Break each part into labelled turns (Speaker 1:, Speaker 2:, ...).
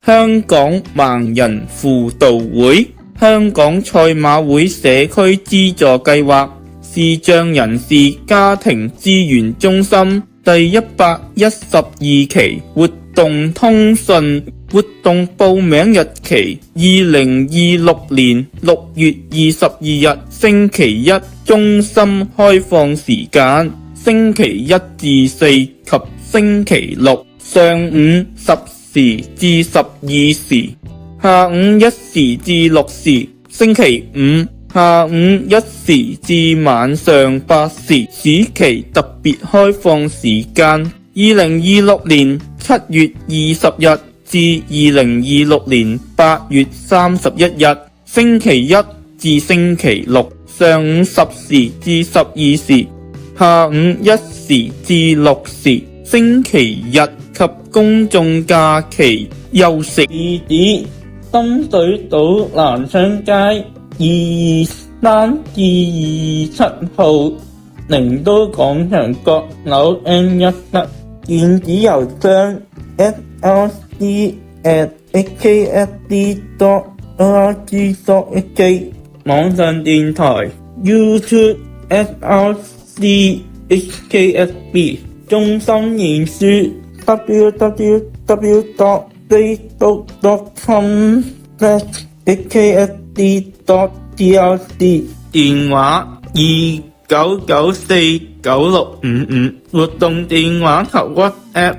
Speaker 1: 香港盲人輔導會、香港賽馬會社區資助計劃、視障人士家庭資源中心第112期活動通訊。活動報名日期2026年6月22日星期一，中心開放時間星期1至4及星期6上午10時至12時，下午1時至6時，星期5下午1時至晚上8時。此期特別開放時間2026年7月20日至2026年8月31日，星期一至星期六上午10時至12時，下午1時至6時，星期日及公眾假期休息。地址：深水埗蘭昌街223至27號寧都廣場閣樓 N17，電子郵箱slc@hksd.org.hk， 網上電台 YouTube slc_hksd， 中心演書 www.facebook.com/hksd.drc， 電話29949655，活動電話及 WhatsApp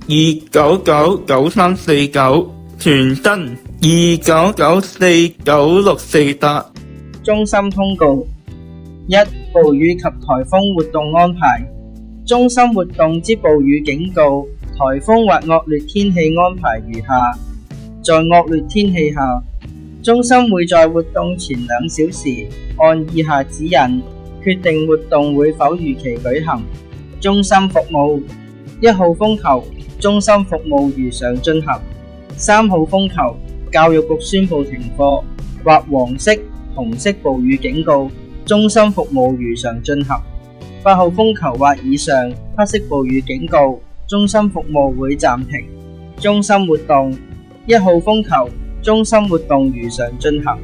Speaker 1: 62999349，傳真29949648。
Speaker 2: 中心通告：一、暴雨及颱風活動安排。中心活動之暴雨警告、颱風或惡劣天氣安排如下：在惡劣天氣下，中心會在活動前2小時按以下指引決定活動會否如期舉行。中心服務：1號風球，中心服務如常進行。3號風球，教育局宣布停課或黃色、紅色暴雨警告，中心服務如常進行。8號風球或以上，黑色暴雨警告，中心服務會暫停。中心活動：1號風球，中心活動如常進行。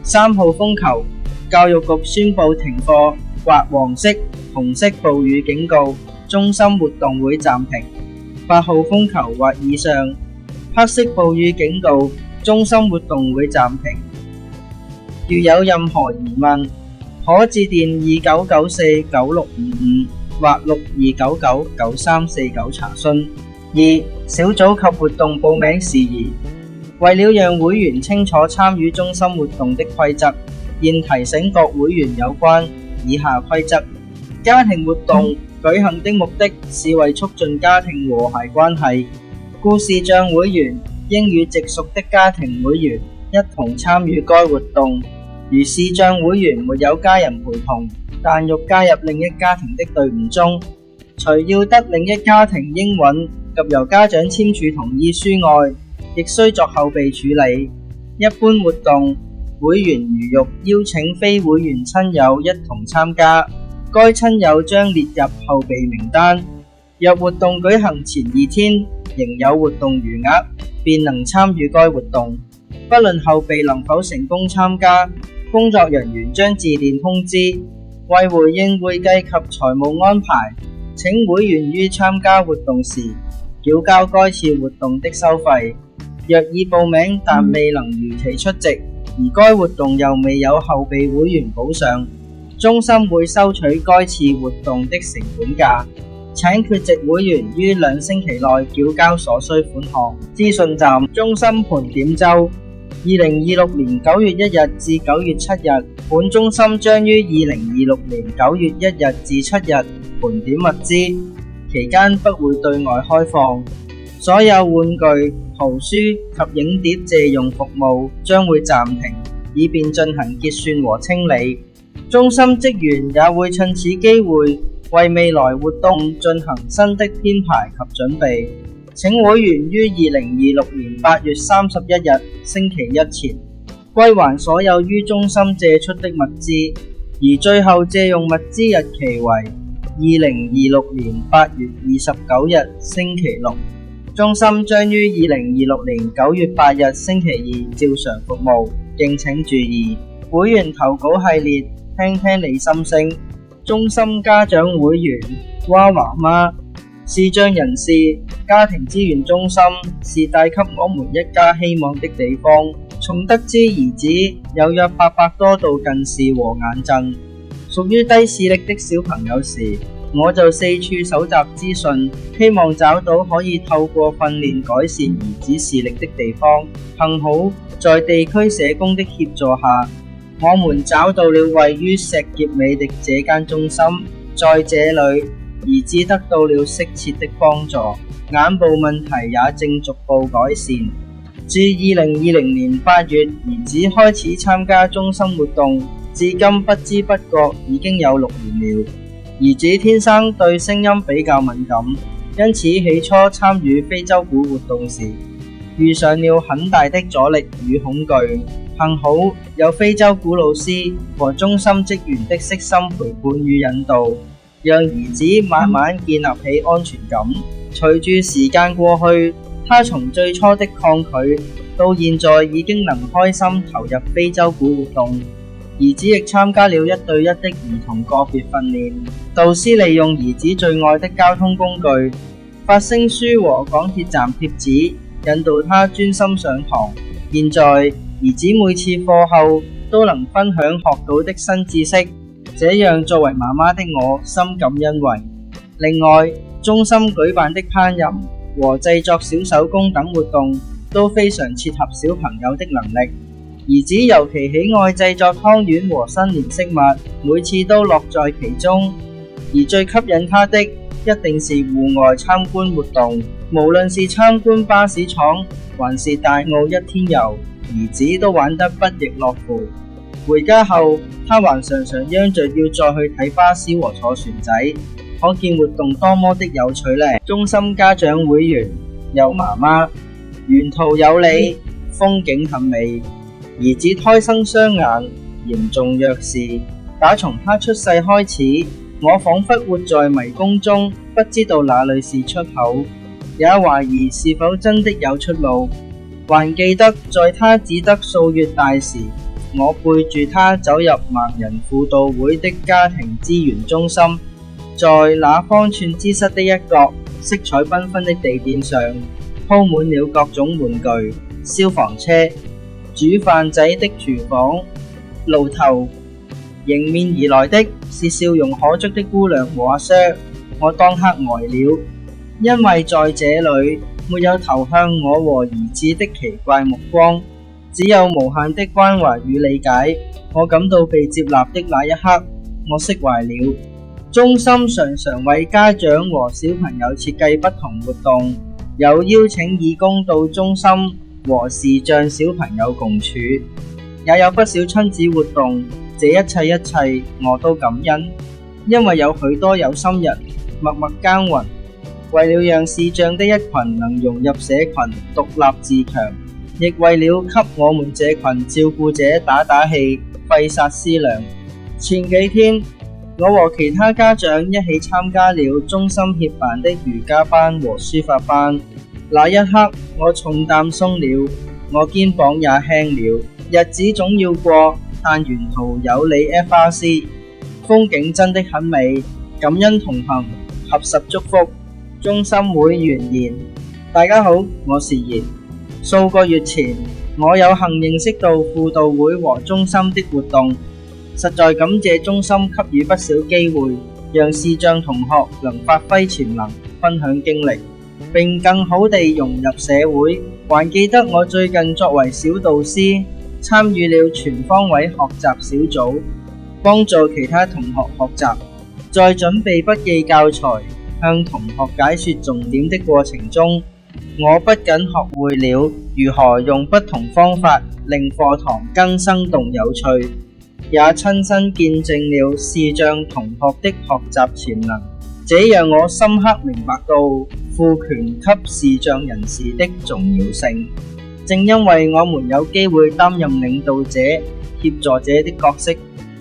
Speaker 2: 3號風球，教育局宣布停課或黃色、紅色暴雨警告，中心活動會暫停。8號風球或以上，黑色暴雨警告，中心活動會暫停。如有任何疑問，可致電29949655或62999349查詢。2、小組及活動報名事宜。為了讓會員清楚參與中心活動的規則，現提醒各會員有關以下規則：家庭活動舉行的目的是為促進家庭和諧關係，故視障會員應與直屬的家庭會員一同參與該活動。如視障會員沒有家人陪同，但欲加入另一家庭的隊伍中，除要得另一家庭應允及由家長簽署同意書外，亦須作後備處理。一般活動，會員如欲邀請非會員親友一同參加，該親友將列入後備名單。若活動舉行前2天仍有活動餘額，便能參與該活動。不論後備能否成功參加，工作人員將致電通知。為回應會計及財務安排，請會員於參加活動時繳交該次活動的收費。若已報名但未能如期出席，而該活動又未有後備會員補上，中心會收取該次活動的成本價。請缺席會員於2星期內繳交所需款項。資訊站：中心盤點周，2026年9月1日至9月7日，本中心將於2026年9月1日至7日盤點物資，期間不會對外開放。所有玩具、圖書及影碟借用服務將會暫停，以便進行結算和清理。中心職員也會趁此機會為未來活動進行新的編排及準備。請會員於2026年8月31日星期一前歸還所有於中心借出的物資，而最後借用物資日期為2026年8月29日星期六。中心將於2026年9月8日星期二照常服務，敬請注意。會員投稿系列，聽聽你心聲。中心家長會員娃娃媽，視障人士家庭資源中心是帶給我們一家希望的地方。從得知兒子有約800多度近視和眼疾，屬於低視力的小朋友時，我就四處搜集資訊，希望找到可以透過訓練改善兒子視力的地方。幸好在地區社工的協助下，我們找到了位於石硤尾的這間中心。在這裏，兒子得到了適切的幫助，眼部問題也正逐步改善。自2020年8月，兒子開始參加中心活動，至今不知不覺已經有6年了。兒子天生對聲音比較敏感，因此起初參與非洲鼓活動時，遇上了很大的阻力與恐懼。幸好有非洲鼓老師和中心職員的悉心陪伴與引導，讓兒子慢慢建立起安全感。隨住時間過去，他從最初的抗拒到現在已經能開心投入非洲鼓活動。兒子亦參加了1對1的兒童個別訓練，導師利用兒子最愛的交通工具發聲書和港鐵站貼紙引導他專心上堂。現在兒子每次課後都能分享學到的新知識，這樣作為媽媽的我深感欣慰。另外，中心舉辦的烹飪和製作小手工等活動都非常切合小朋友的能力。兒子尤其喜愛製作湯圓和新年飾物，每次都樂在其中。而最吸引他的一定是戶外參觀活動，無論是參觀巴士廠還是大澳一天遊，兒子都玩得不亦樂乎。回家後，他還常常央着要再去睇巴士和坐船仔，可見活動多麼的有趣呢。中心家長會員有媽媽，沿途有你，風景很美。兒子胎生雙眼，嚴重弱視，打從他出世開始，我仿佛活在迷宮中，不知道哪裏是出口，也懷疑是否真的有出路。還記得在他只得數月大時，我背住他走入盲人輔導會的家庭資源中心，在那方寸之室的一角，色彩繽紛的地墊上鋪滿了各種玩具、消防車、煮飯仔的廚房、爐頭。迎面而來的是笑容可掬的姑娘和阿 Sir， 我當刻呆了，因為在這裏沒有投向我和兒子的奇怪目光，只有無限的關懷與理解。我感到被接納的那一刻，我釋懷了。中心常常為家長和小朋友設計不同活動，有邀請義工到中心和視障小朋友共處，也有不少親子活動。這一切我都感恩，因為有許多有心人默默耕耘，為了讓視障的一群能融入社群、獨立自強，亦為了給我們這群照顧者打氣、費煞思量。前幾天，我和其他家長一起參加了中心協辦的瑜伽班和書法班，那一刻我重擔鬆了，我肩膀也輕了。日子總要過，但沿途有你 FRC， 風景真的很美，感恩同行，合十祝福。中心會員言：大家好，我是言。數個月前，我有幸認識到輔導會和中心的活動，實在感謝中心給予不少機會，讓視障同學能發揮潛能，分享經歷，並更好地融入社會。還記得我最近作為小導師，參與了全方位學習小組，幫助其他同學學習。在準備筆記教材，向同學解說重點的過程中，我不僅學會了如何用不同方法令課堂更生動有趣，也親身見證了視障同學的學習潛能。這讓我深刻明白到賦權給視障人士的重要性。正因為我們有機會擔任領導者、協助者的角色，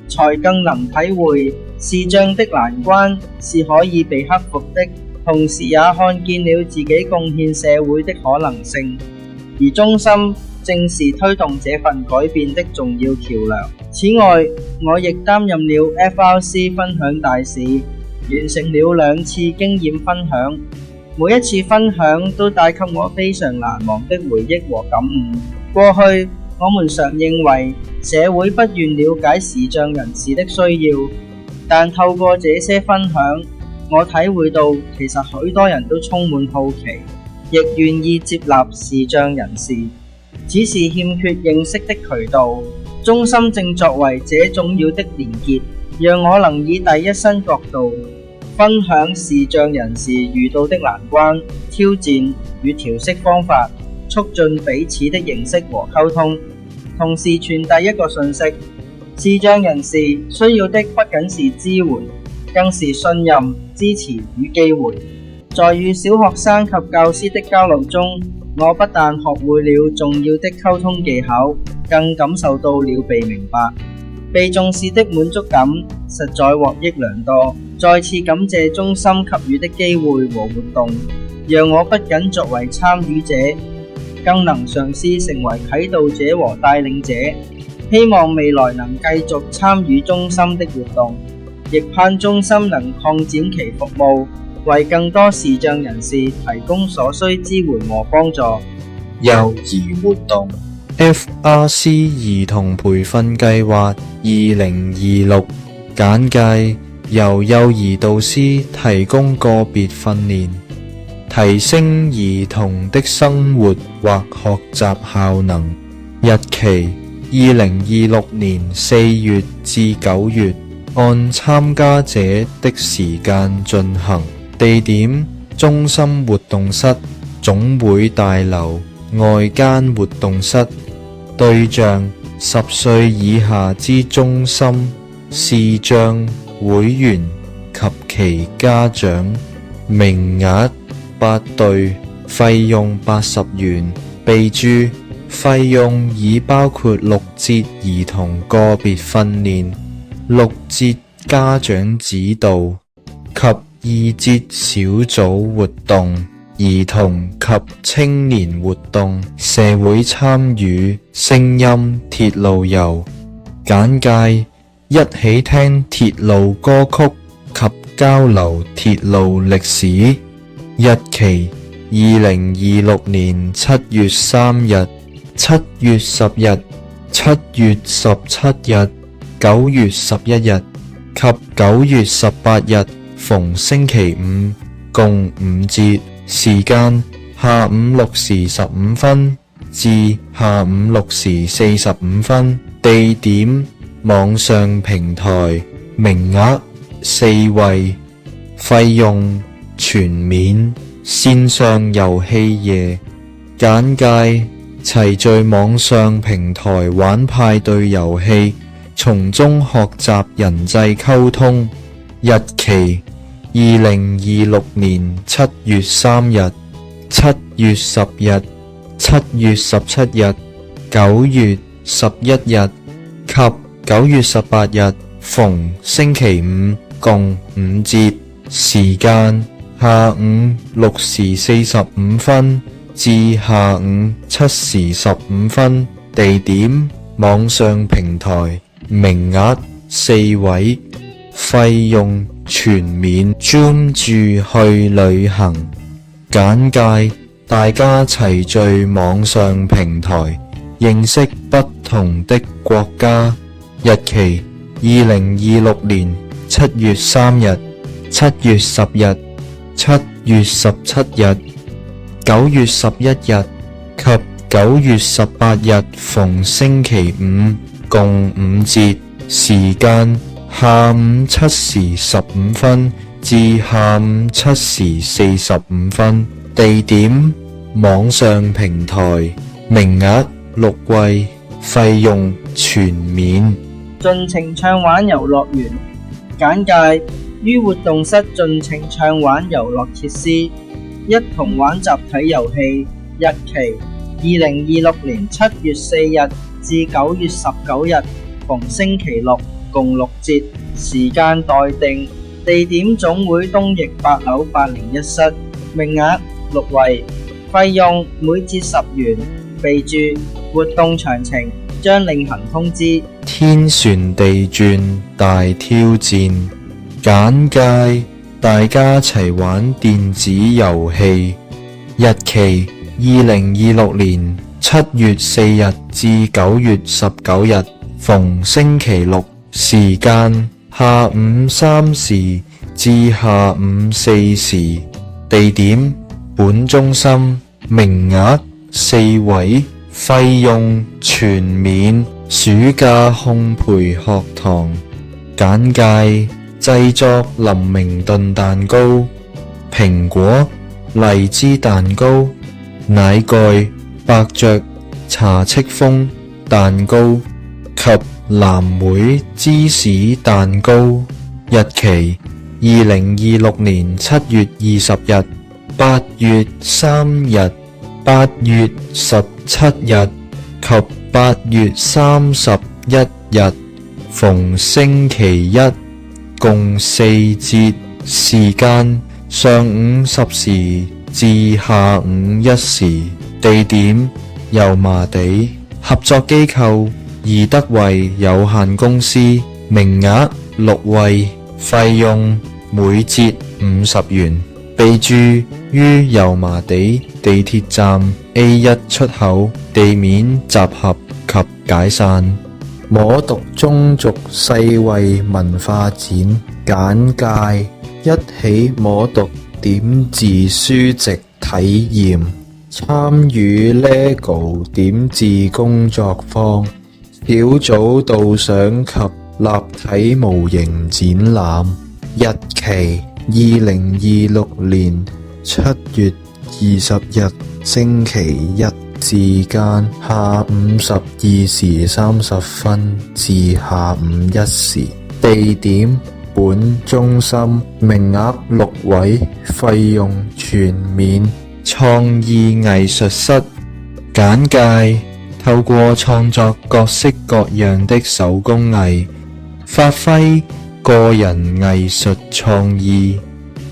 Speaker 2: 才更能體會視障的難關是可以被克服的。同時也看見了自己貢獻社會的可能性，而中心正是推動這份改變的重要橋樑。此外，我亦擔任了 FRC 分享大使，完成了2次經驗分享，每一次分享都帶給我非常難忘的回憶和感悟。過去我們常認為社會不願了解視障人士的需要，但透過這些分享，我體會到其實許多人都充滿好奇，亦願意接納視障人士，只是欠缺認識的渠道。中心正作為這重要的連結，讓我能以第一身角度分享視障人士遇到的難關、挑戰與調適方法，促進彼此的認識和溝通，同時傳遞一個訊息：視障人士需要的不僅是支援，更是信任、支持與機會。在與小學生及教師的交流中，我不但學會了重要的溝通技巧，更感受到了被明白、被重視的滿足感，實在獲益良多。再次感謝中心給予的機會和活動，讓我不僅作為參與者，更能嘗試成為啟導者和帶領者。希望未來能繼續參與中心的活動，亦盼中心能擴展其服務，為更多視障人士提供所需支援和幫助。
Speaker 3: 幼兒活動 FRC 兒童培訓計劃2026簡介：由幼兒導師提供個別訓練，提升兒童的生活或學習效能。日期：2026年4月至9月，按參加者的時間進行。地點：中心活動室、總會大樓外間活動室。對象：10歲以下之中心視障會員及其家長。名額8對，費用80元。備註：費用已包括6節兒童個別訓練、6節家長指導及2節小組活動、兒童及青年活動、社會參與、聲音鐵路遊。簡介：一起聽鐵路歌曲及交流鐵路歷史。日期：2026年7月3日、7月10日、7月17日、9月11日及9月18日逢星期五，共5節。時間：下午6時15分至下午6時45分。地點：網上平台。名額4位。費用全免。線上遊戲夜。簡介：齊聚網上平台玩派對遊戲，從中學習人際溝通。日期：2026年7月3日、7月10日、7月17日、9月11日及9月18日逢星期五，共5節。時間：下午6時45分至下午7時15分。地點：網上平台。名額4位。費用全免。專注去旅行。簡介：大家齊聚網上平台，認識不同的國家。日期：2026年7月3日、7月10日、7月17日、9月11日及9月18日逢星期五，共5節。時間：下午7時15分至下午7時45分。地點：網上平台。名額6位。費用全免。
Speaker 2: 盡情暢玩遊樂園。簡介：於活動室盡情暢玩遊樂設施，一同玩集體遊戲。日期：2026年7月4日至9月19日逢星期六，共6節。時間待定。地點總會東翼8樓801室，名額6位，費用每節10元。備註：活動詳情將另行通知。
Speaker 3: 天旋地轉大挑戰簡介：大家齊玩電子遊戲。日期：2026年7月4日至9月19日，逢星期六。時間：下午3時至下午4時。地點：本中心。名額4位。費用全免。暑假烘焙學堂。簡介：製作林明頓蛋糕、蘋果、荔枝蛋糕、奶蓋、伯爵茶戚風蛋糕及藍莓芝士蛋糕。日期：2026年7月20日、8月3日、8月17日及8月31日，逢星期一，共4節。時間：上午10時至下午1時。地點：油麻地。合作機構：易德惠有限公司。名額6位。費用每節50元。備註：於油麻地地鐵站 A1 出口地面集合及解散。摸讀宗族世惠文化展簡介：一起摸讀點字書籍體驗，參與 LEGO 點字工作坊，小組導賞及立體模型展覽。日期：2026年7月20日星期一至間，下午12時30分至下午1時。地點：本中心。名額6位。費用全免。創意藝術室簡介：透過創作各式各樣的手工藝，發揮個人藝術創意。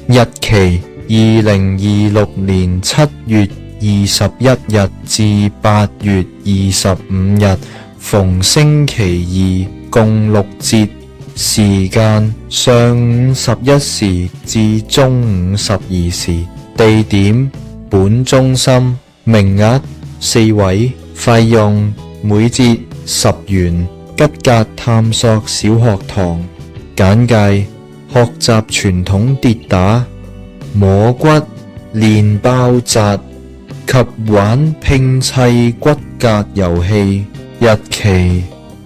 Speaker 3: 日期：2026年7月21日至8月25日，逢星期二，共6節。時間：上午11時至中午12時。地點：本中心。名額4位。費用每節10元。吉格探索小學堂簡介：學習傳統跌打、摸骨、練包紮及玩拼砌骨骼遊戲。日期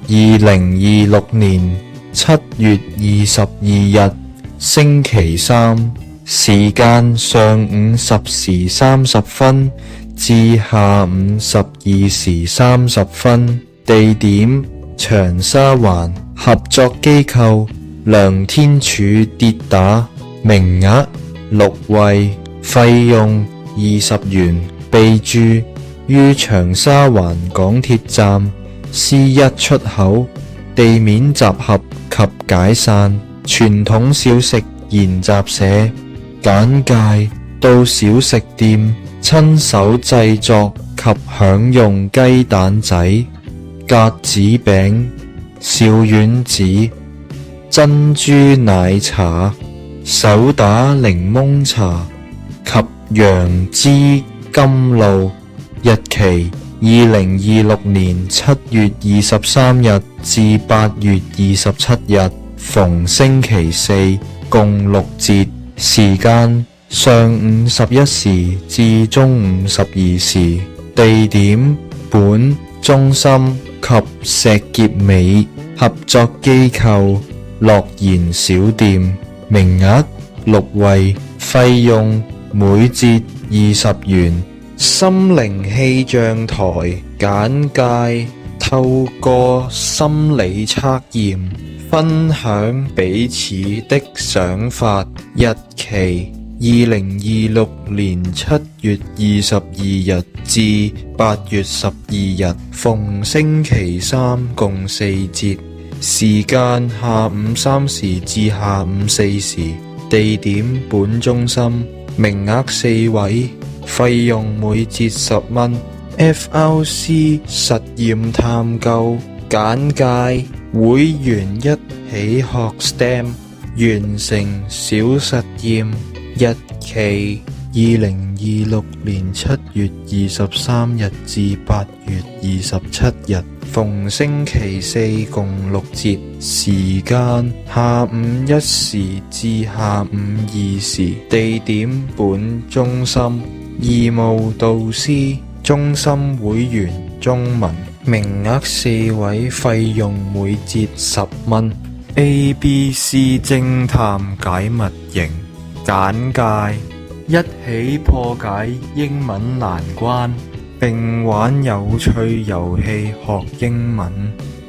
Speaker 3: ：2026年7月22日星期三。時間：上午10時30分至下午12時30分。地點：長沙灣。合作機構：梁天柱跌打。名額6位。費用20元。備註：於長沙灣港鐵站 C1 出口地面集合及解散。傳統小食研習社簡介：到小食店親手製作及享用雞蛋仔、格子餅、小丸子、珍珠奶茶、手打檸檬茶及楊枝甘露。日期：2026年7月23日至8月27日，逢星期四，共6節。時間：上午11時至中午12時。地點：本中心及石硤尾。合作機構：樂賢小店。名額6位。費用每節20元。心靈氣象台簡介：透過心理測驗分享彼此的想法。日期：2026年7月22日至8月12日，逢星期三，共4節。時間：下午3時至下午4時。地點本中心，名額4位，費用每節10蚊。FRC 實驗探究簡介：會員一起學 STEM， 完成小實驗。日期2026年7月23日至8月27日，逢星期四共6節，時間下午1時至下午2時，地點本中心，義務導師，中心會員中文，名額4位，費用每節10蚊。ABC 偵探解密營簡介：一起破解英文難關，並玩有趣遊戲學英文。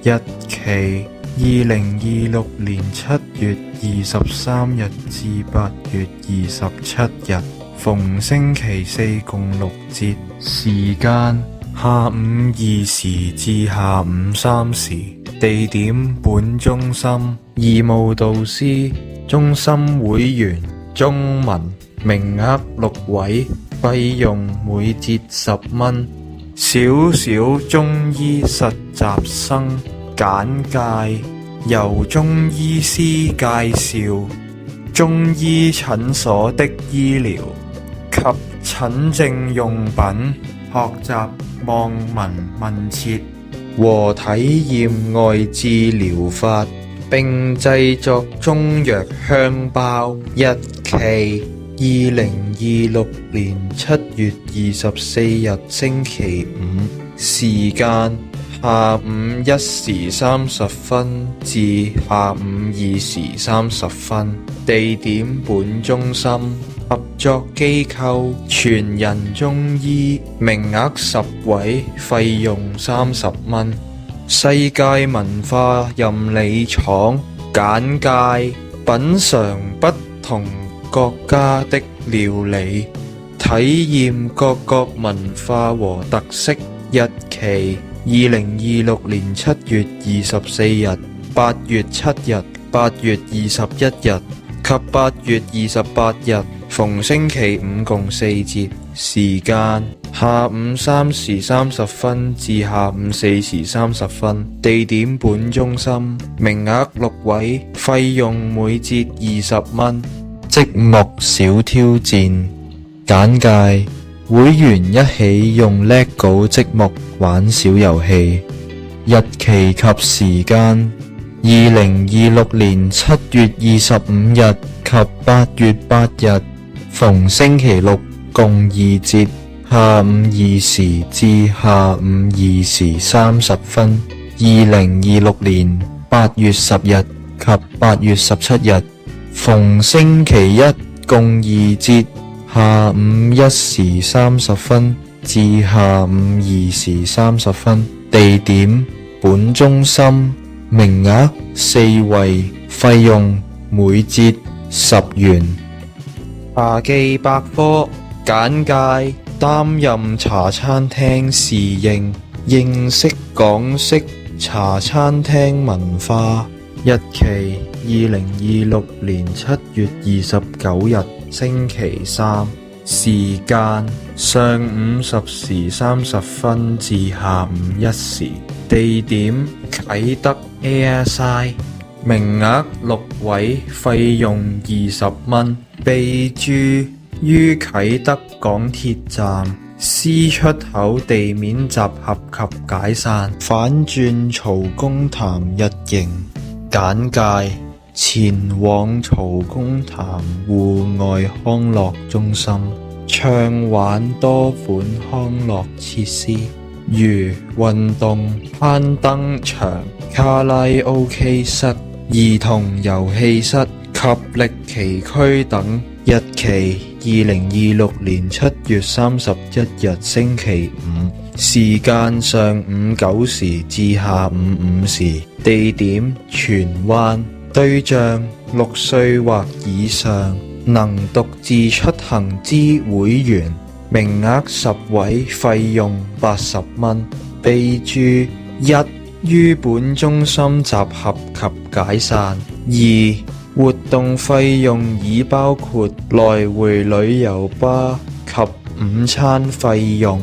Speaker 3: 日期2026年7月23日至8月27日，逢星期四共6節，時間下午2時至下午3時，地點本中心，義務導師，中心會員中文，名額6位，費用每節10蚊。小小中醫實習生簡介：由中醫師介紹中醫診所的醫療及診症用品，學習望聞問切和體驗外治療法，並製作中藥香包。日期2026年7月24日星期五，時間下午1時30分至下午2時30分，地點本中心，合作機構全人中醫，名額10位，費用30蚊。世界文化任理廠簡介：品嚐不同國家的料理，體驗各國文化和特色。日期2026年7月24日、8月7日、8月21日及8月28日，逢星期五共4節，時間下午3時30分至下午4時30分，地點本中心，名額6位，費用每節20蚊。積木小挑戰簡介：會員一起用 LEGO 積木玩小遊戲。日期及時間2026年7月25日及8月8日，逢星期六共2節，下午2時至下午2時30分。2026年8月10日及8月17日，逢星期一共2節，下午1時30分至下午2時30分，地點本中心，名額4位，費用每節10元。茶記百科簡介：擔任茶餐廳侍應，認識港式茶餐廳文化。日期2026年7月29日星期三，時間上午10時30分至下午1時，地點啟德 Airside， 名額6位，費用20蚊。備註：於啟德港鐵站 C 出口地面集合及解散，反轉曹公潭日營。簡介：前往曹公潭戶外康樂中心，暢玩多款康樂設施，如運動、攀登場、卡拉 OK 室、兒童遊戲室及歷奇區等。日期2026年7月31日星期五，時間上午9時至下午5時，地點荃灣，對象6歲或以上，能獨自出行之會員，名額10位，費用80蚊。備註：1. 於本中心集合及解散； 2. 活動費用已包括來回旅遊巴及午餐費用。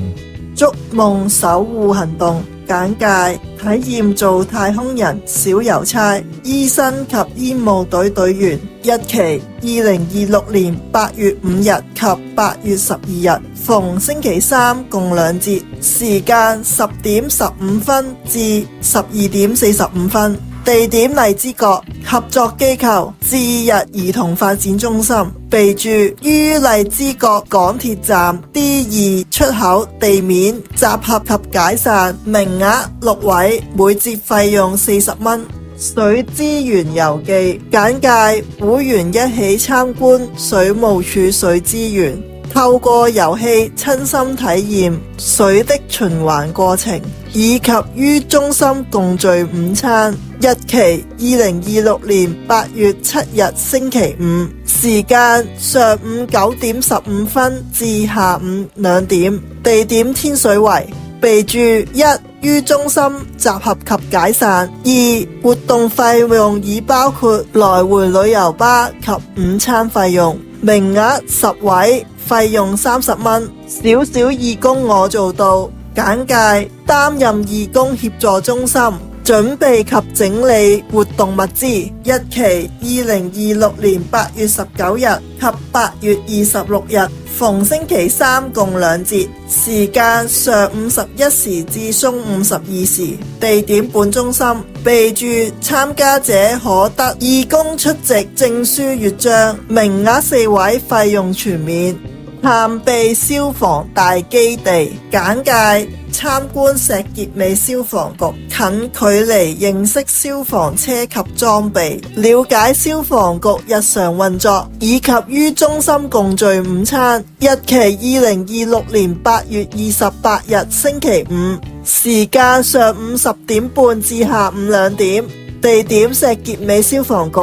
Speaker 4: 築夢守護行動簡介：體驗做太空人小郵差，醫生及醫務隊隊員。日期：2026年8月5日及8月12日，逢星期三共2節，時間10點15分至12點45分。地點：荔枝角，合作機構：智日兒童發展中心。備註：於荔枝角港鐵站 D2 出口地面集合及解散，名額6位，每節費用40蚊。水資源遊記簡介：會員一起參觀水務署水資源，透過遊戲親身體驗水的循環過程，以及於中心共聚午餐。日期：2026年8月7日星期五，時間上午9點15分至下午2點，地點天水圍。備註：1. 於中心集合及解散。2. 活動費用已包括來回旅遊巴及午餐費用，名額10位，費用30蚊。小小義工我做到。簡介：擔任義工協助中心，準備及整理活動物資。日期：2026年8月19日及8月26日，逢星期三共2節，時間上午11時至中午12時，地點本中心。備註：參加者可得義工出席證書閱章，名額4位，費用全免。探秘消防大基地簡介：參觀石硤尾消防局，近距離認識消防車及裝備，了解消防局日常運作，以及於中心共聚午餐。日期：2026年8月28日星期五，時間上午10點半至下午2點，地點石硤尾消防局。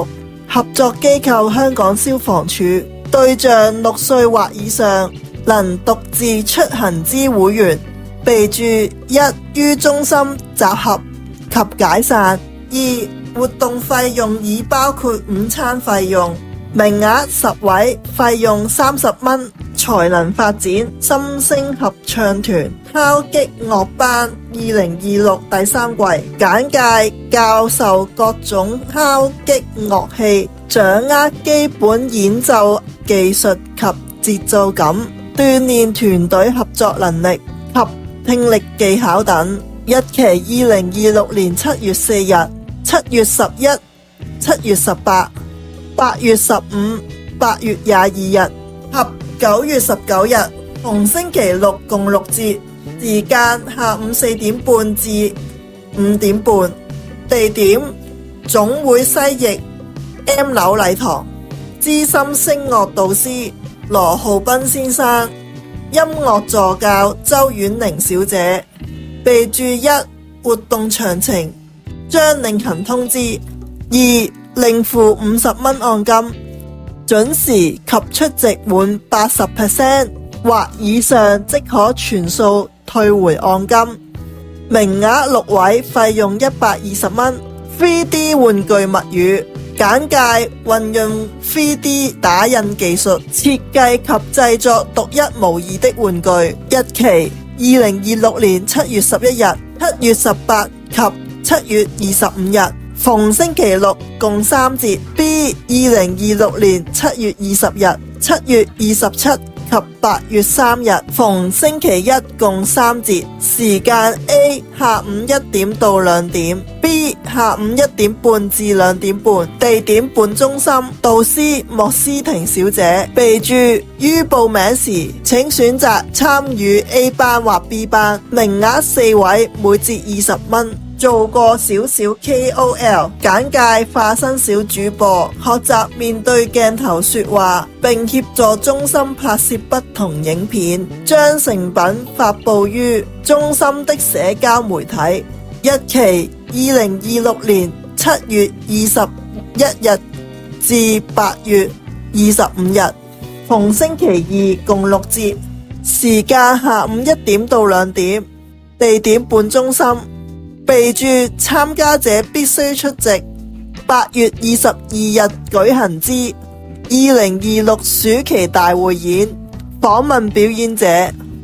Speaker 4: 合作機構：香港消防處。對象6歲或以上，能獨自出行之會員。備註： 1. 於中心集合及解散。 2. 活動費用已包括午餐費用，名額10位，費用30蚊。才能發展心聲合唱團敲擊樂班2026第3季簡介：教授各種敲擊樂器，掌握基本演奏技術及節奏感，鍛鍊團隊合作能力及聽力技巧等。日期：2026年7月4日、7月11、7月18、8月15、8月22日及9月19日，逢星期六共6節，時間下午4點半至5點半，地點總會西翼 M 樓禮堂。資深聲樂導師羅浩斌先生，音樂助教周婉玲小姐。備註： 1. 活動詳情將另行通知。 2. 另付50蚊按金，準時及出席滿 80% 或以上即可全數退回按金。名額6位，費用120蚊。3D 玩具物語簡介：運用 3D 打印技術設計及製作獨一無二的玩具。日期：2026年7月11日、7月18及7月25日，逢星期六共3節。B. 2026年7月20日、7月27及8月3日，逢星期一共3節，時間 A. 下午1點到2點， B. 下午1點半至2點半，地點本中心。導師莫思婷小姐。備註：於報名時請選擇參與 A 班或 B 班，名額4位，每節20蚊。做過少少 KOL 簡介：化身小主播，學習面對鏡頭說話，並協助中心拍攝不同影片，將成品發佈於中心的社交媒體。日期：2026年7月21日至8月25日，逢星期二共6節，時間下午1點到2點，地點本中心。備註：參加者必須出席8月22日舉行之2026暑期大匯演。訪問表演者，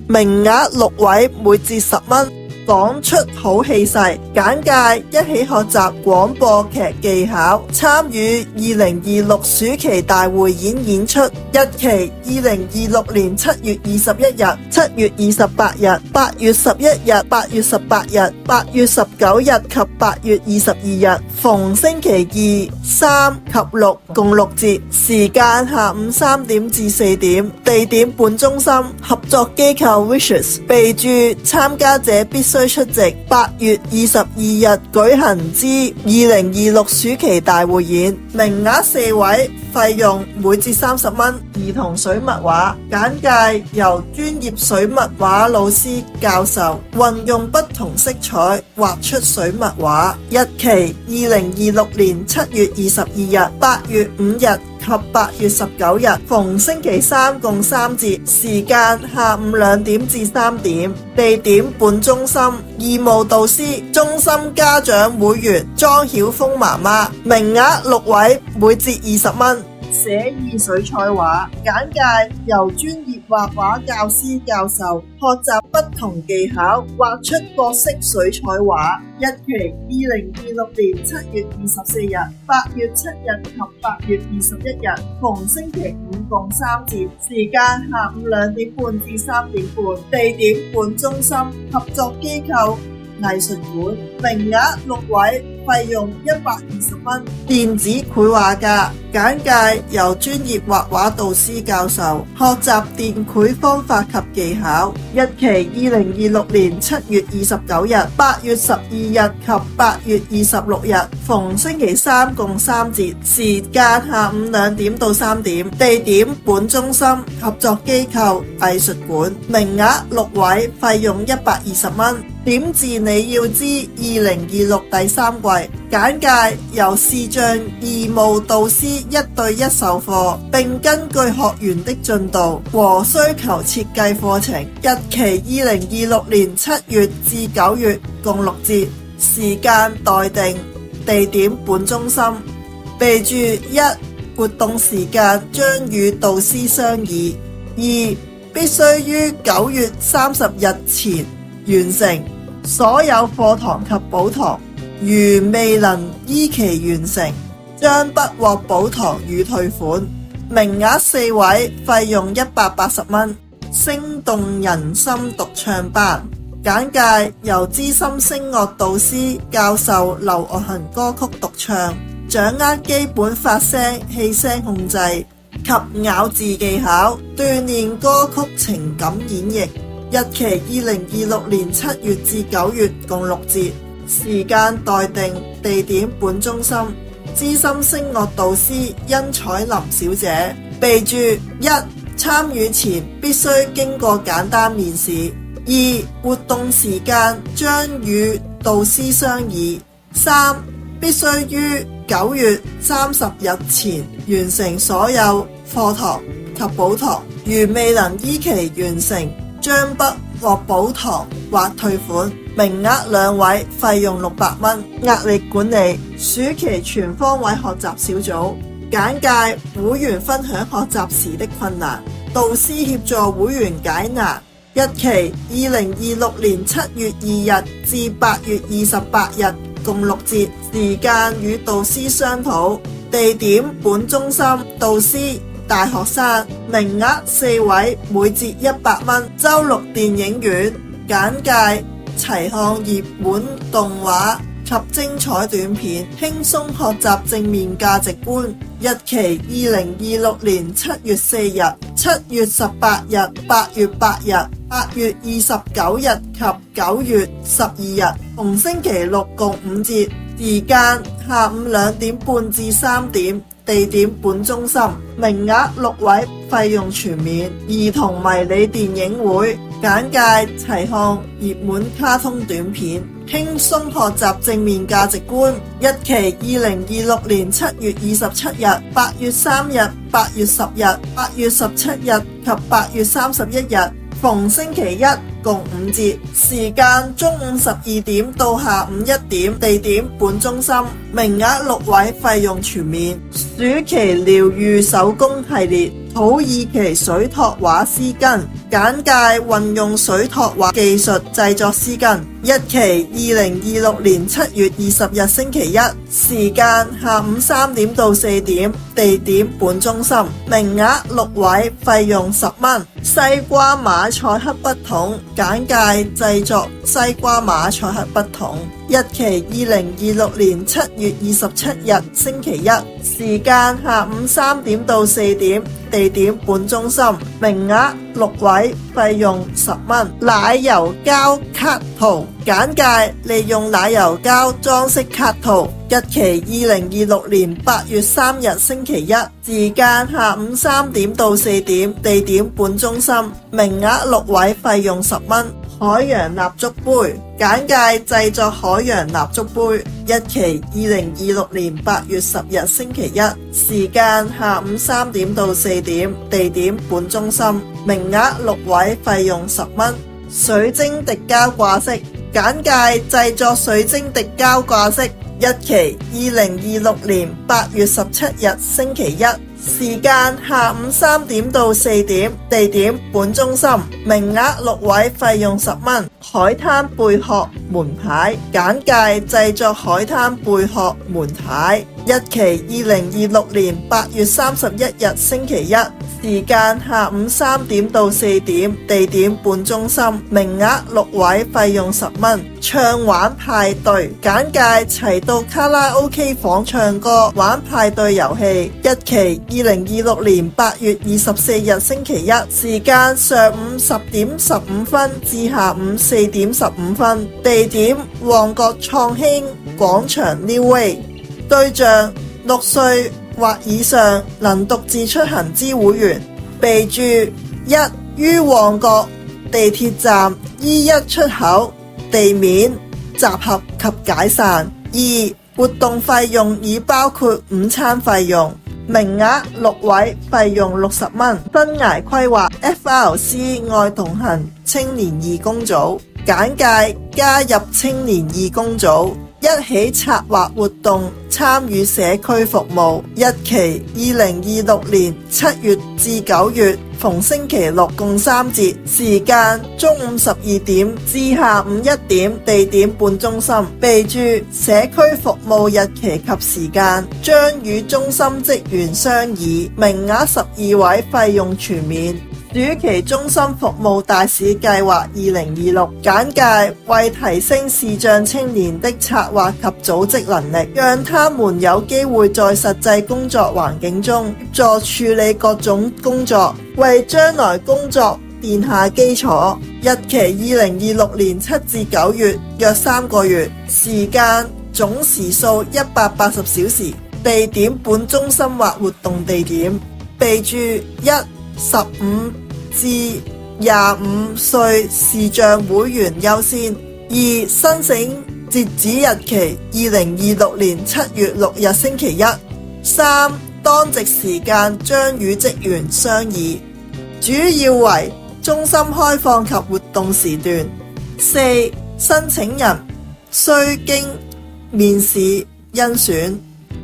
Speaker 4: 名額6位，每節10蚊。講出好氣勢，簡介一起學習廣播劇技巧，參與2026暑期大匯演演出，日期2026年7月21日、7月28日、8月11日、8月18日、8月19日及8月22日，逢星期2、3及6共6節，時間下午3點至4點，地點本中心，合作機構 Wishes， 備註參加者必須出席8月22日舉行之2026暑期大匯演，名額4位，費用每節30蚊。兒童水墨畫簡介，由專業水墨畫老師教授，運用不同色彩畫出水墨畫。日期2026年7月22日、8月5日及8月19日，逢星期3共3節，時間下午2點至3點，地點本中心，義務導師中心家長會員莊曉峰媽媽，名額6位，每節20蚊。寫意水彩畫簡介，由專業畫畫教師教授，學習不同技巧，畫出各式水彩畫。日期2026年7月24日、8月7日及8月21日，逢星期5共3節，時間下午2點半至3點半，地點本中心，合作機構藝術館，名額6位，費用120蚊。電子繪畫家簡介，由專業畫畫導師教授，學習電繪方法及技巧。日期2026年7月29日、8月12日及8月26日，逢星期3共3節，時間下午2點到3點，地點本中心，合作機構藝術館，名額6位，費用120蚊。點字你要知2026第3季簡介，由視像義務導師1對1授課，並根據學員的進度和需求設計課程。日期2026年7月至9月共6節，時間待定，地點本中心。備註：1. 活動時間將與導師商議。2. 必須於9月30日前完成所有課堂及補堂，如未能依期完成，將不獲補堂與退款。名額4位，費用180蚊。聲動人心獨唱班簡介，由資深聲樂導師教授流樂行歌曲獨唱，掌握基本發聲、氣聲控制及咬字技巧，鍛鍊歌曲情感演繹。日期2026年7月至9月共6節，時間待定，地點本中心。資深聲樂導師殷彩琳小姐。備註：1. 參與前必須經過簡單面試。2. 活動時間將與導師商議。3. 必須於9月30日前完成所有課堂及補堂，如未能依期完成，將不獲補堂或退款。名額2位，費用600蚊。壓力管理暑期全方位學習小組簡介，會員分享學習時的困難，導師協助會員解難。日期2026年7月2日至8月28日共6節，時間與導師商討。地點本中心，導師大學生，名額4位，每節100蚊。周六電影院簡介，齊看熱門動畫及精彩短片，輕鬆學習正面價值觀。日期2026年7月4日、7月18日、8月8日、8月29日及9月12日，逢星期6共5節，時間下午2點半至3點，地點本中心。名額6位，費用全免。兒童迷你電影會簡介，齊看熱門卡通短片，輕鬆學習正面價值觀。日期2026年7月27日、8月3日、8月10日、8月17日及8月31日，逢星期一共5節，時間中午12點到下午1點，地點本中心，名額6位，費用全免。暑期療愈手工系列，土耳其水托畫絲巾，簡介運用水托畫技術製作絲巾，日期2026年7月20日星期一，時間下午3點到4點，地點本中心，名額6位，費用10蚊。西瓜馬賽克筆筒，簡介製作西瓜馬賽克筆筒，日期2026年7月27日星期一，時間下午3點到4點，地點本中心，名額6位，費用10蚊。奶油膠卡圖，簡介利用奶油膠裝飾卡圖，日期2026年8月3日星期一，時間下午3點到4點，地點本中心，名額6位，費用10蚊。海洋蠟燭杯，簡介製作海洋蠟燭杯，日期2026年8月10日星期一，時間下午3點到4點，地點本中心，名額6位，費用10蚊。水晶滴膠掛飾，簡介製作水晶滴膠掛飾，日期2026年8月17日星期一，時間下午3點到4點，地點本中心，名額6位，費用10蚊。海灘貝殼門牌，簡介製作海灘貝殼門牌，日期2026年8月31日星期一，時間下午3點到4點，地點本中心，名額6位，費用10蚊。唱玩派對，簡介齊到卡拉 OK 房唱歌玩派對遊戲，日期2026年8月24日星期一，時間上午10點15分至下午4點15分，地點旺角創興廣場 New Way， 對象6歲或以上能獨自出行之會員，備註：1. 於旺角地鐵站 E1 出口地面集合及解散。2. 活動費用已包括午餐費用，名額6位，費用60蚊。生涯規劃 FRC 愛同行青年義工組，簡介加入青年義工組，一起策劃活動，參與社區服務，日期2026年7月至9月，逢星期六共3節，時間中午12點至下午1點，地點本中心，備註社區服務日期及時間將與中心職員商議，名額12位，費用全免。暑期中心服務大使計劃2026，簡介為提升視障青年的策劃及組織能力，讓他們有機會在實際工作環境中協助處理各種工作，為將來工作奠下基礎。日期2026年7至9月，約3個月，時間總時數180小時，地點本中心或活動地點，備註1. 15至25歲視障會員優先。2. 申請截止日期2026年7月6日星期一。3. 當值時間將與職員商議，主要為中心開放及活動時段。4. 申請人須經面試甄選，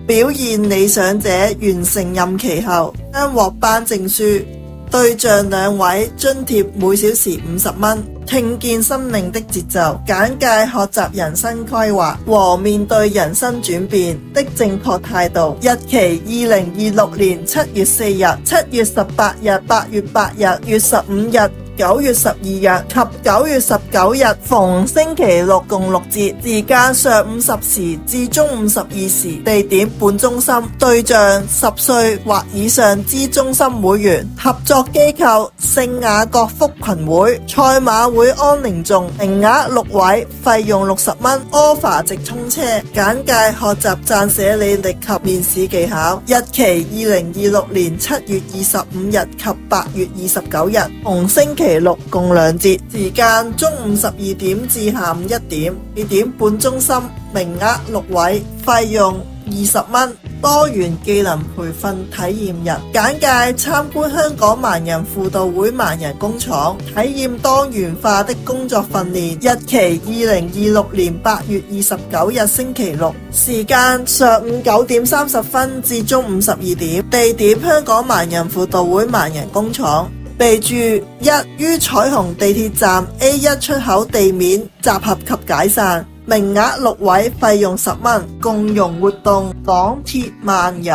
Speaker 4: 表現理想者完成任期後將獲頒證書，對象2位，津貼每小時50蚊。聽見生命的節奏，簡介學習人生規劃和面對人生轉變的正確態度。日期2026年7月4日、7月18日、8月8日、月15日、9月12日及9月19日，逢星期六共6節，時間上午10時至中午12時，地點本中心，對象10歲或以上之中心會員，合作機構聖雅各福群會、賽馬會安寧頌，名額6位，費用60蚊。offer 直通車，簡介學習撰寫履歷及面試技巧。日期2026年7月25日及8月29日，逢星期六共2節，時間中午12點至下午1點，地點本中心，名額6位，費用20蚊。多元技能培訓體驗日。簡介：參觀香港盲人輔導會盲人工廠，體驗多元化的工作訓練。日期：2026年8月29日星期六。時間：上午9點30分至中午12點。地點：香港盲人輔導會盲人工廠。備註：1於彩虹地鐵站 A1 出口地面集合及解散。名額6位，費用10蚊。共融活動：港鐵漫遊。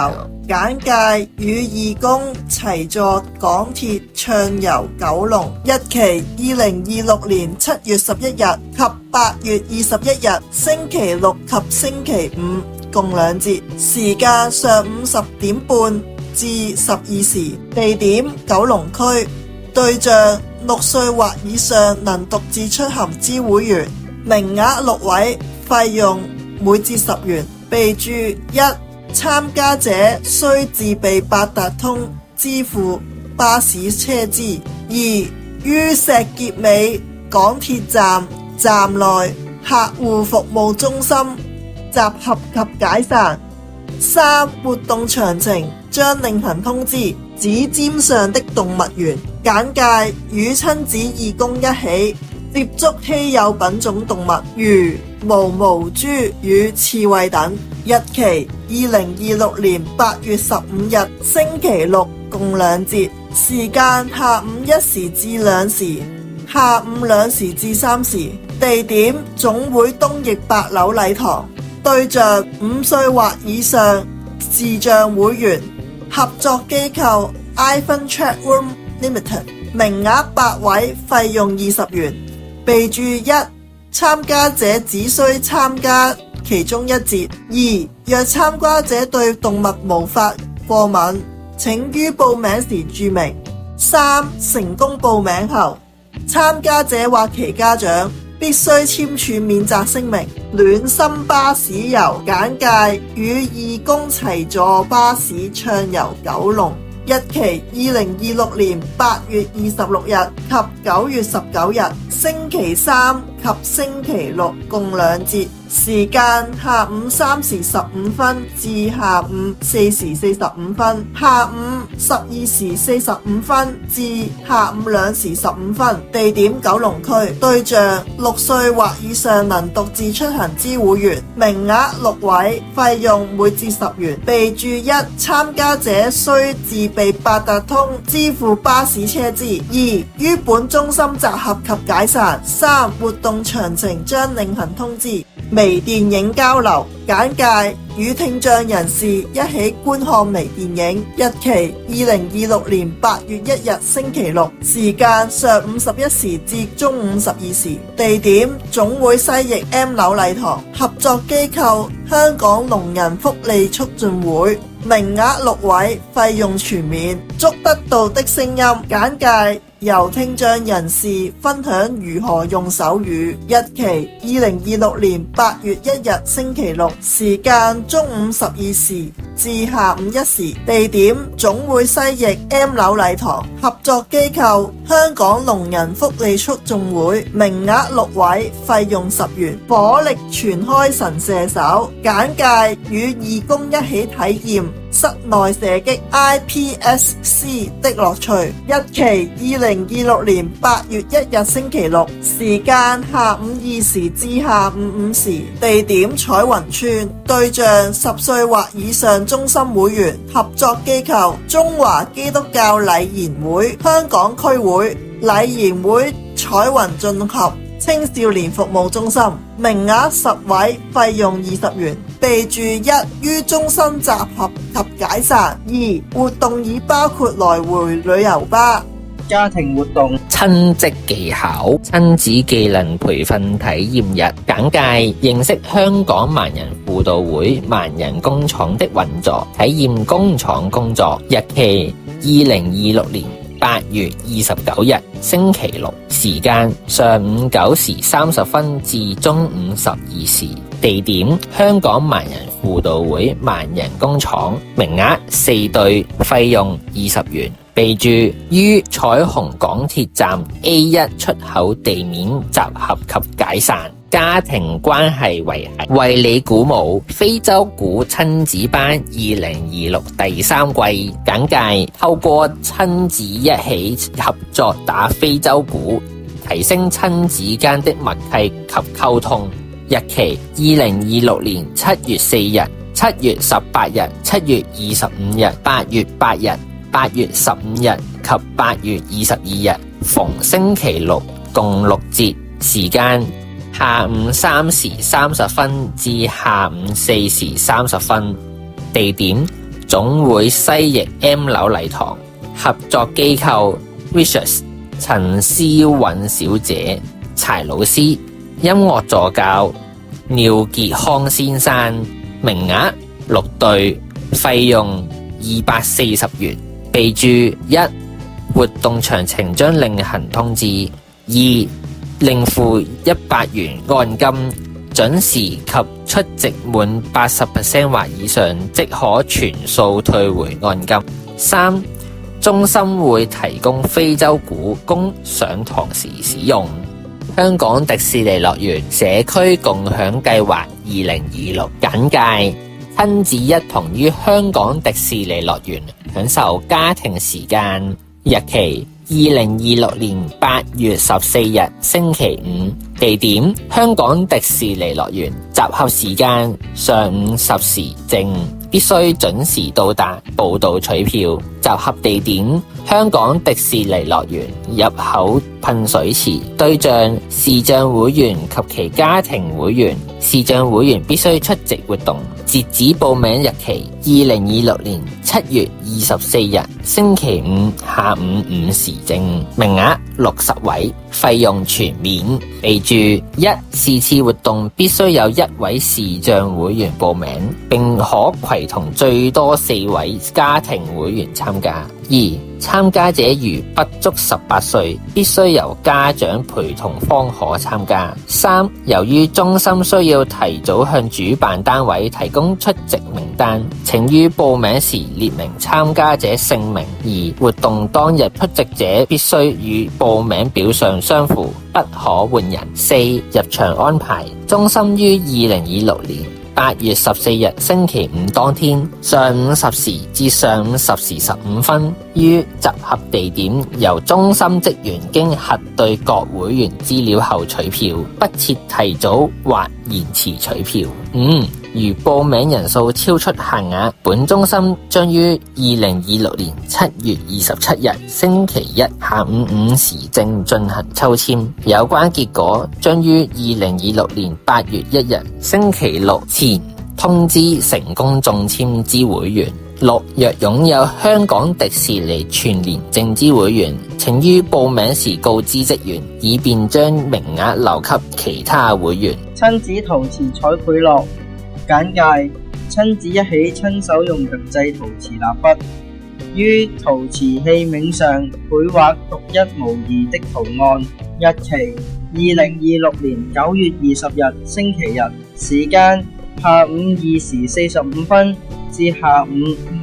Speaker 4: 簡介：與義工齊坐港鐵暢遊九龍。日期：2026年7月11日及8月21日星期六及星期五，共2節。時間：上午10點半至12時。地點：九龍區。對象：6歲或以上能獨自出行之會員。名額6位，費用每節10元。備註：1參加者需自備八達通支付巴士車資。2於石硤尾港鐵站內客戶服務中心集合及解散。3活動詳情將另行通知。指尖上的動物園。簡介：與親子義工一起接觸稀有品種動物，如毛毛豬與刺蝟等。日期：2026年8月15日星期六，共2節。時間：下午1時至2時，下午2時至3時。地點：總會東翼8樓禮堂。對象：5歲或以上視障會員。合作機構 iPhone Chat Room Limited。名額8位，費用20元。備註：1參加者只需參加其中一節。2若參加者對動物無法過敏，請於報名時注明。3成功報名後，參加者或其家長必須簽署免責聲明。暖心巴士遊。簡介：與義工齊坐巴士暢遊九龍。日期：2026年8月26日及9月19日星期三及星期六，共2節。時間：下午3時15分至下午4時45分，下午12時45分至下午2時15分。地點：九龍區。對象：6歲或以上能獨自出行之會員。名額6位，費用每節10元。備註：1參加者需自備八達通支付巴士車資。2於本中心集合及解散。3活動詳情將另行通知。微電影交流。簡介：與聽障人士一起觀看微電影。日期：2026年8月1日星期六。時間：上午11時至中午12時。地點：總會西翼 M 樓禮堂。合作機構：香港聾人福利促進會。名額6位，費用全免。捉得到的聲音。簡介：由聽障人士分享如何用手語。日期：2026年8月1日星期六。時間：中午12時至下午1時。地點：總會西翼 M 樓禮堂。合作機構：香港聾人福利促進會。名額6位，費用10元。火力全開神射手。簡介：與義工一起體驗室內射擊 IPSC 的樂趣。日期：2026年8月1日星期六。時間：下午2時至下午5時。地點：彩雲村。對象：10歲或以上中心會員。合作機構：中華基督教禮賢會香港區會、禮賢會彩雲綜合青少年服務中心。名額10位，費用20元。備註：1於中心集合及解散。2活動已包括來回旅遊巴。
Speaker 2: 家庭活動：
Speaker 5: 親職技巧、親子技能培訓體驗日。簡介：認識香港盲人輔導會盲人工廠的運作，體驗工廠工作。日期：2026年8月29日星期六。時間：上午9時30分至中午12時。地點：香港盲人輔導會盲人工廠。名額4對，費用20元。備註：於彩虹港鐵站 A1 出口地面集合及解散。家庭關係維繫，為你鼓舞。非洲鼓親子班2026第3季簡介，透過親子一起合作打非洲鼓，提升親子間的默契及溝通。日期2026年7月4日、7月18日、7月25日、8月8日、8月15日及8月22日，逢星期六共6節，時間下午3時30分至下午4時30分，地點總會西翼 M 樓禮堂，合作機構 Wishes 陳思韻小姐、柴老師，音樂助教廖傑康先生，名額6對，費用240元。備註：1. 活動詳情將另行通知。2. 另付100元按金，準時及出席滿80% 或以上，即可全數退回按金。3. 中心會提供非洲鼓供上堂時使用。香港迪士尼樂園社區共享計劃2026簡介：親子一同於香港迪士尼樂園享受家庭時間。日期2026年8月14日星期五，地點香港迪士尼樂園，集合時間上午10時正，必須準時到達報到取票。集合地點香港迪士尼樂園入口噴水池，對象視障會員及其家庭會員，視障會員必須出席活動。截止報名日期2026年7月24日星期五下午5時正，名額60位，費用全免。備註：1. 是次活動必須有1位視障會員報名，並可攜同最多4位家庭會員參加。2. 參加者如不足18歲，必須由家長陪同方可參加。3. 由於中心需要提早向主辦單位提供出席名單，請於報名時列明參加者姓名，而活動當日出席者必須與報名表上相符，不可換人。4. 入場安排：中心於2026年8月14日星期五當天上午10時至上午10時15分，於集合地點由中心職員經核對各會員資料後取票，不設提早或延遲取票。5. 如報名人數超出限額，本中心將於2026年7月27日星期一下午5時正進行抽籤，有關結果將於2026年8月1日星期六前通知成功中籤之會員。6. 若擁有香港迪士尼全年證之會員，請於報名時告知職員，以便將名額留給其他會員。
Speaker 2: 親子陶瓷彩繪樂簡介：親子一起親手用特製陶瓷蠟筆，於陶瓷器皿上繪畫獨一無二的圖案。日期2026年9月20日星期日，時間下午2時45分至下午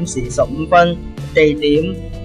Speaker 2: 5時15分，地點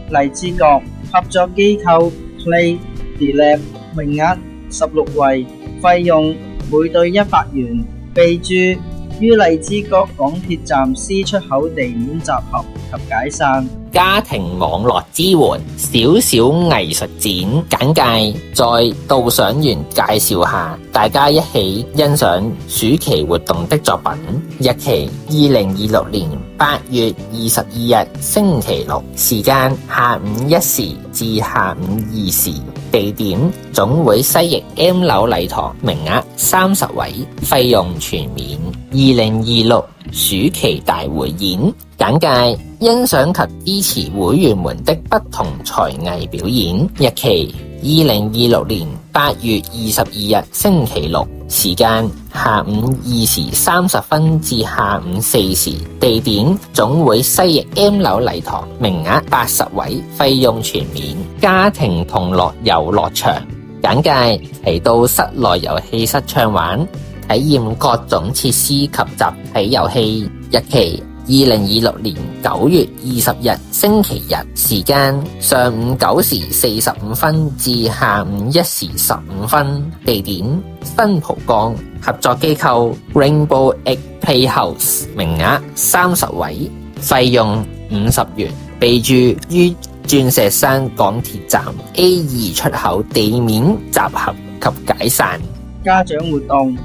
Speaker 2: 荔枝角，合作機構 Play Delab， 名額16位，費用每對100元。備註：於荔枝角港鐵站 C 出口地面集合及解散。
Speaker 5: 家庭網絡支援小小藝術展簡介，在導賞員介紹下，大家一起欣賞暑期活動的作品。日期2026年8月22日星期六，時間下午1時至下午2時，地點總會西翼 M 樓禮堂，名額30位，費用全免。2026暑期大匯演簡介：欣賞及支持會員們的不同才藝表演。日期2026年8月22日星期六，時間下午2時30分至下午4時，地點總會西翼 M 樓禮堂，名額80位，費用全免。家庭同樂遊樂場簡介：提到室內遊戲室暢玩，體驗各種設施及集體遊戲。日期2026年9月20日星期日，時間上午9時45分至下午1時15分，地點新蒲崗，合作機構 Rainbow Egg Playhouse， 名額30位，費用50元，備注於鑽石山港鐵站 A2 出口地面集合及解散。
Speaker 2: 家長活動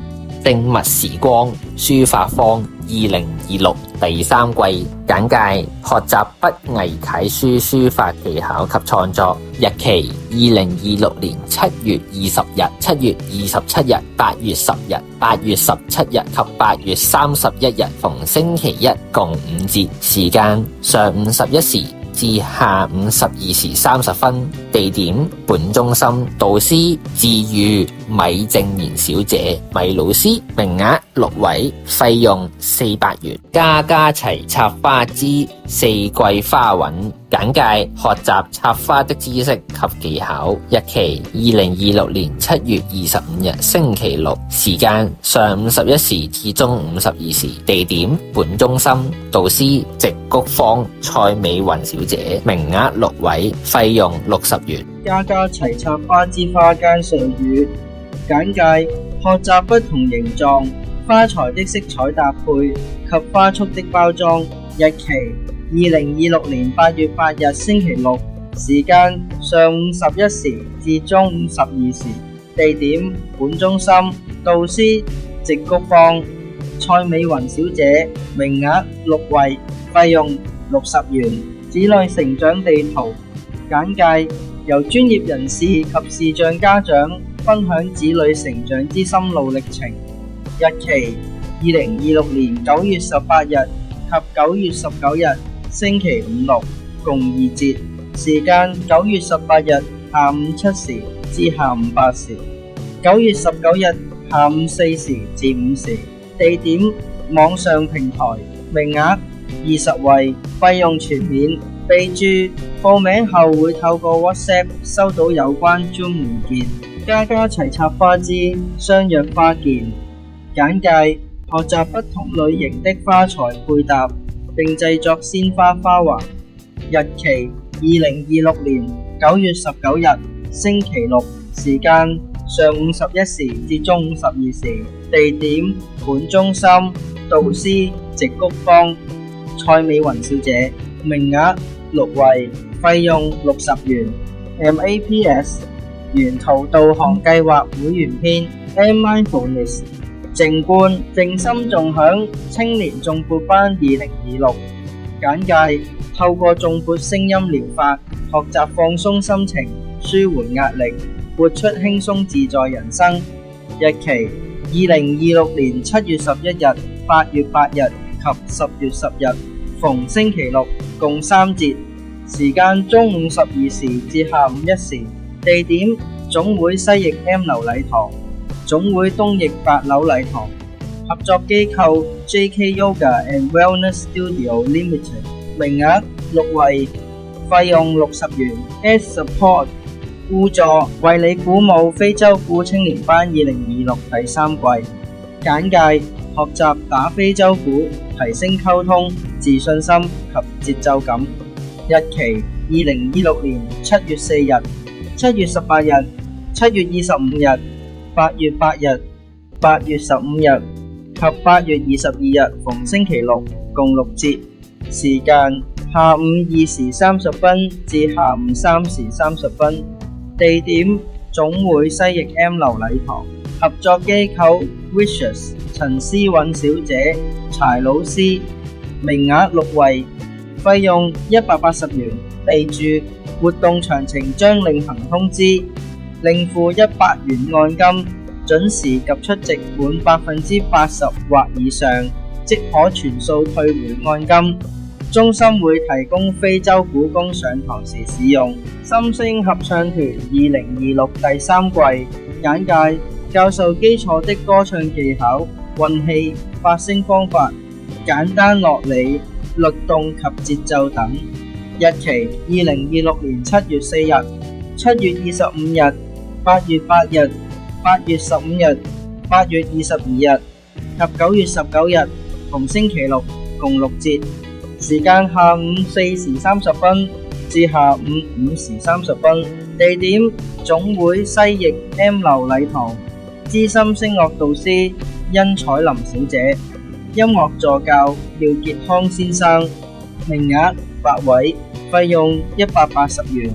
Speaker 5: 靜默時光書法坊2026第3季簡介：學習不偽楷書書法技巧及創作，日期2026年7月20日、7月27日、8月10日、8月17日及8月31日，逢星期一共5節，時間上午11時至下午12時30分，地點本中心，導師自喻米正賢小姐、米老師，名額6位，費用400元。家家齊插花之四季花韻簡介：學習插花的知識及技巧，日期2026年7月25日星期六，時間上午11時至中午12時，地點本中心，導師直菊芳、蔡美雲小姐，名額6位，費用60元。
Speaker 2: 家家齊插花之花間絮語簡介：學習不同形狀、花材的色彩搭配及花束的包裝，日期2026年8月8日星期六，時間上午11時至中午12時，地點本中心，導師直菊芳、蔡美雲小姐，名額6位，費用60元。子女成長地圖簡介：由專業人士及視障家長分享子女成長之心路歷程，日期2026年9月18日及9月19日星期5、6共2節，時間9月18日下午7時至下午8時，9月19日下午4時至5時，地點網上平台，名額20位，費用全免。備注：報名後會透過 WhatsApp 收到有關 Zoom 連結。家家齊插花之相約花見簡介：學習不同類型的花材配搭，並製作鮮花花環，日期2026年9月19日星期六，時間上午11時至中午12時，地點本中心，導師直菊芳、蔡美雲小姐，名額6位，費用60元。MAPS 沿途導航計劃會員篇 M-Mindfulness 靜觀靜心頌響青年頌缽班2026簡介：透過頌缽聲音療法，學習放鬆心情，舒緩壓力，活出輕鬆自在人生。日期2026年7月11日、8月8日及10月10日，逢星期六，共3節，時間中午12時至下午1時，地點總會西翼 M 樓禮堂，總會東翼8樓禮堂，合作機構 JK Yoga and Wellness Studio Limited， 名額6位，費用60元。As Support 互助為你鼓舞非洲鼓青年班2026第3季簡介：學習打非洲鼓，提升溝通、自信心及節奏感。日期2026年7月4日、7月18日、7月25日、8月8日、8月15日及8月22日，逢星期六，共6節，時間下午2時30分至下午3時30分，地點總會西翼 M 樓禮堂，合作機構 Wishes 陳思韻小姐、柴老師，名額6位，費用180元。備注：活動詳情將另行通知，另付100元按金，準時及出席滿80%或以上，即可全數退回按金。中心會提供非洲鼓工上堂時使用。心聲合唱團2026第3季簡介：教授基礎的歌唱技巧、運氣、發聲方法、簡單樂理、律動及節奏等。日期2026年7月4日、7月25日、8月8日、8月15日、8月22日及9月19日，逢星期六，共共6節，時間下午4時30分至下午5時30分，地點總會西翼 M 樓禮堂，資深聲樂導師殷彩琳小姐，音樂助教廖傑康先生，名額8位，費用180元。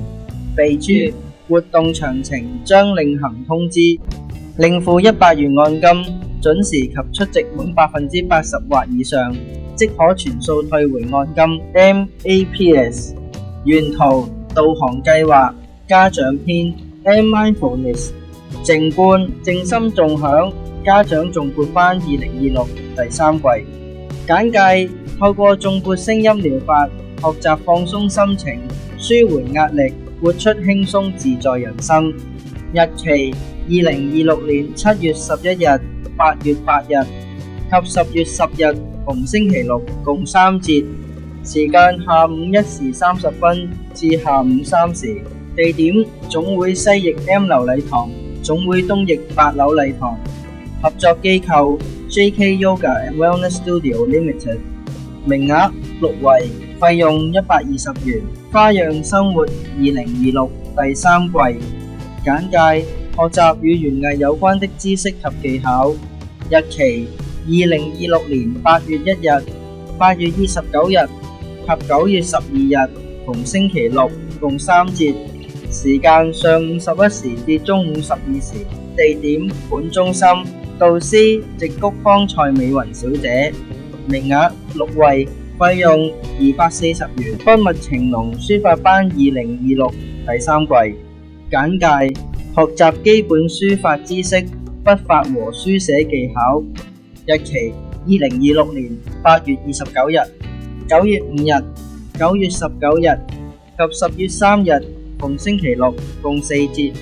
Speaker 2: 備註：活動詳情將另行通知。另付100元按金，準時及出席滿80%或以上，即可全數退回按金。MAPS 沿途導航計劃家長篇 Mindfulness 靜觀靜心頌響家長頌缽班2026第3季。簡介：透過頌缽聲音療法，學習放鬆心情，舒緩壓力，活出輕鬆自在人生。日期：2026年7月11日、8月8日及10月10日逢星期六，共3節。時間下午1時30分至下午3時。地點總會西翼 M 樓禮堂，總會東翼8樓禮堂。合作機構 JK Yoga and Wellness Studio Limited。名額6位，費用120元。花樣生活2026第3季。簡介：學習與園藝有關的知識及技巧。日期：2026年8月1日、8月29日及9月12日逢星期六，共3節。時間上午11時至中午12時。地點本中心。導師直谷方蔡美雲小姐。名額6位，費用240元。分蜜情濃書法班2026第3季。簡介：學習基本書法知識、筆法和書寫技巧。日期：2026年8月29日、9月5日、9月19日及10月3日逢星期六，共4節。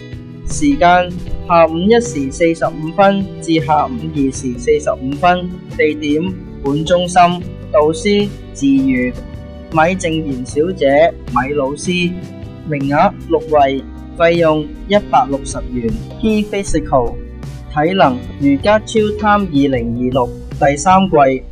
Speaker 2: 時間：下午1時45分至下午2時45分。地點本中心。導師自如米靜妍小姐、米老師。名額6位，費用160元。Key Physical 體能瑜伽超貪2026第3季。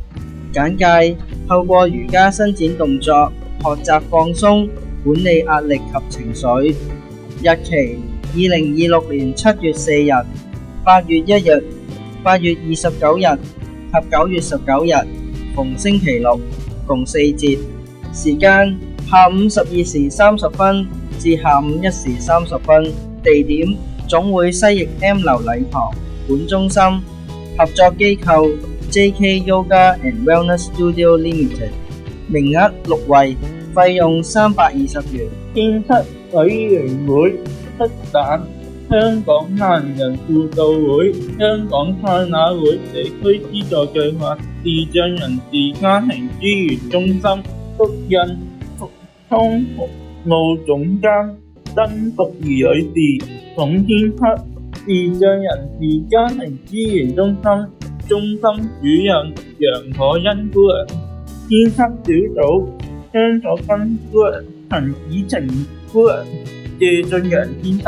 Speaker 2: 簡介：透過瑜伽伸展動作，學習放鬆，管理壓力及情緒。日期：2026年7月4日、8月1日、8月29日及9月19日逢星期六，共4節。時間：下午12時30分至下午1時30分。地點：總會西翼 M 樓禮堂，本中心。合作機構 JK Yoga and Wellness Studio Limited。名額6位，費用320元。
Speaker 1: 編輯委員會出版香港盲人輔導會、香港賽馬會社區資助計劃視障人士家庭資源中心。複印復康服務總監曾淑儀女士。總編輯視障人士家庭資源中心主任楊可欣姑娘。編輯小組張楚芬姑娘、陳子晴姑娘、謝俊陽先生。